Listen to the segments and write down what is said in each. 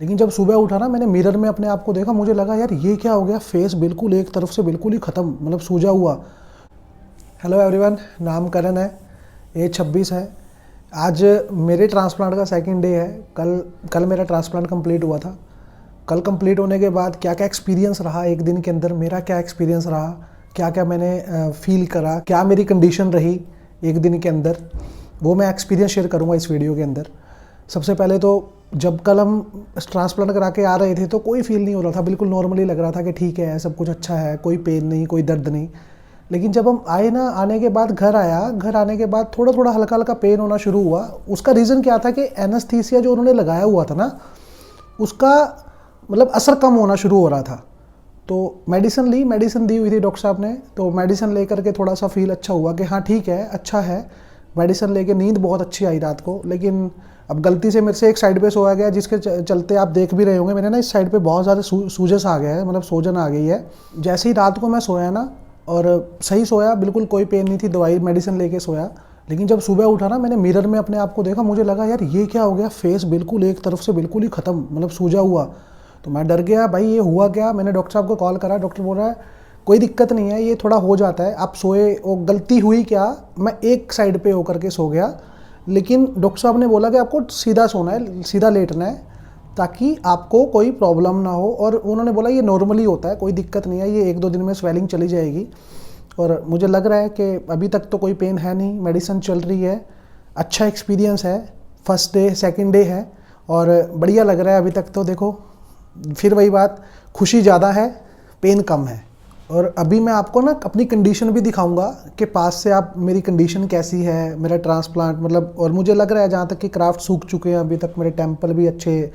लेकिन जब सुबह उठा ना, मैंने मिरर में अपने आप को देखा, मुझे लगा यार ये क्या हो गया, फेस बिल्कुल एक तरफ से बिल्कुल ही ख़त्म, मतलब सूजा हुआ। हेलो एवरीवन, नाम करण है, एज 26 है। आज मेरे ट्रांसप्लांट का सेकंड डे है। कल मेरा ट्रांसप्लांट कंप्लीट हुआ था। कल कंप्लीट होने के बाद क्या क्या एक्सपीरियंस रहा एक दिन के अंदर, मेरा क्या एक्सपीरियंस रहा, क्या क्या मैंने फील करा, क्या मेरी कंडीशन रही एक दिन के अंदर, वो मैं एक्सपीरियंस शेयर करूँगा इस वीडियो के अंदर। सबसे पहले तो जब कल हम ट्रांसप्लांट करा के आ रहे थे तो कोई फील नहीं हो रहा था, बिल्कुल नॉर्मली लग रहा था कि ठीक है, सब कुछ अच्छा है, कोई पेन नहीं, कोई दर्द नहीं। लेकिन जब हम आए ना, आने के बाद घर आने के बाद थोड़ा थोड़ा हल्का हल्का पेन होना शुरू हुआ। उसका रीज़न क्या था कि एनेस्थीसिया जो उन्होंने लगाया हुआ था ना, उसका मतलब असर कम होना शुरू हो रहा था। तो मेडिसिन दी हुई थी डॉक्टर साहब ने, तो मेडिसिन लेकर के थोड़ा सा फील अच्छा हुआ कि हाँ ठीक है, अच्छा है। मेडिसिन लेके नींद बहुत अच्छी आई रात को। लेकिन अब गलती से मेरे से एक साइड पे सोया गया, जिसके चलते आप देख भी रहे होंगे, मेरे ना इस साइड पे बहुत ज़्यादा सूजस आ गया है, मतलब सूजन आ गई है। जैसे ही रात को मैं सोया ना, और सही सोया, बिल्कुल कोई पेन नहीं थी, दवाई मेडिसिन लेके सोया। लेकिन जब सुबह उठा ना, मैंने मिरर में अपने आप को देखा, मुझे लगा यार ये क्या हो गया, फेस बिल्कुल एक तरफ से बिल्कुल ही ख़त्म, मतलब सूजा हुआ। तो मैं डर गया, भाई ये हुआ क्या। मैंने डॉक्टर साहब को कॉल करा, डॉक्टर बोल रहा है कोई दिक्कत नहीं है, ये थोड़ा हो जाता है, आप सोए। वो गलती हुई क्या, मैं एक साइड पे होकर के सो गया। लेकिन डॉक्टर साहब ने बोला कि आपको सीधा सोना है, सीधा लेटना है, ताकि आपको कोई प्रॉब्लम ना हो। और उन्होंने बोला ये नॉर्मली होता है, कोई दिक्कत नहीं है, ये 1-2 दिन में स्वेलिंग चली जाएगी। और मुझे लग रहा है कि अभी तक तो कोई पेन है नहीं, मेडिसिन चल रही है, अच्छा एक्सपीरियंस है। फर्स्ट डे सेकंड डे है और बढ़िया लग रहा है अभी तक। तो देखो, फिर वही बात, खुशी ज़्यादा है, पेन कम है। और अभी मैं आपको ना अपनी कंडीशन भी दिखाऊंगा कि पास से आप मेरी कंडीशन कैसी है, मेरा ट्रांसप्लांट मतलब। और मुझे लग रहा है जहाँ तक कि क्राफ्ट सूख चुके हैं अभी तक, मेरे टेम्पल भी अच्छे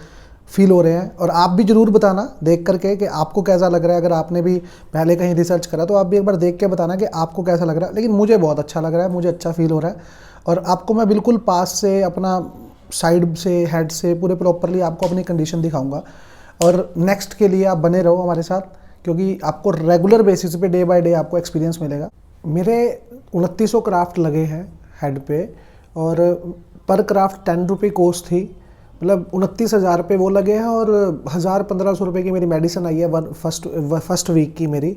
फील हो रहे हैं। और आप भी ज़रूर बताना देख करके कि आपको कैसा लग रहा है। अगर आपने भी पहले कहीं रिसर्च करा तो आप भी एक बार देख के बताना कि आपको कैसा लग रहा है। लेकिन मुझे बहुत अच्छा लग रहा है, मुझे अच्छा फील हो रहा है। और आपको मैं बिल्कुल पास से, अपना साइड से, हेड से, पूरे प्रॉपरली आपको अपनी कंडीशन दिखाऊंगा। और नेक्स्ट के लिए आप बने रहो हमारे साथ, क्योंकि आपको रेगुलर बेसिस पे, डे बाय डे आपको एक्सपीरियंस मिलेगा। मेरे 2900 क्राफ्ट लगे हैं हेड पे, और पर क्राफ्ट 10 रुपये कॉस्ट थी, मतलब 29,000 रुपये वो लगे हैं। और 1,000-1,500 रुपये की मेरी मेडिसिन आई है फर्स्ट वीक की मेरी।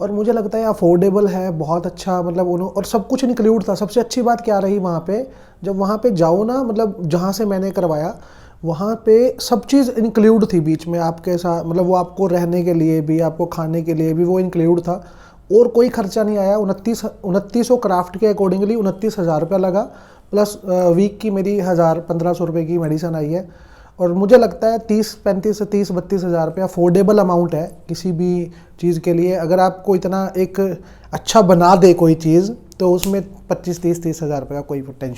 और मुझे लगता है अफोर्डेबल है, बहुत अच्छा, मतलब उन्होंने, और सब कुछ इंक्लूड था। सबसे अच्छी बात क्या रही वहाँ पे, जब वहाँ पे जाओ ना, मतलब जहाँ से मैंने करवाया वहाँ पे सब चीज़ इंक्लूड थी बीच में आपके साथ, मतलब वो आपको रहने के लिए भी, आपको खाने के लिए भी वो इंक्लूड था, और कोई खर्चा नहीं आया। 2900 क्राफ्ट के अकॉर्डिंगली 29,000 रुपया लगा, प्लस वीक की मेरी 1,000-1,500 रुपये की मेडिसिन आई है। और मुझे लगता है 30-35 से 30-32 हज़ार रुपया अफोर्डेबल अमाउंट है किसी भी चीज़ के लिए। अगर आपको इतना एक अच्छा बना दे कोई चीज़, तो उसमें 25-30 हज़ार रुपये का कोई टेंशन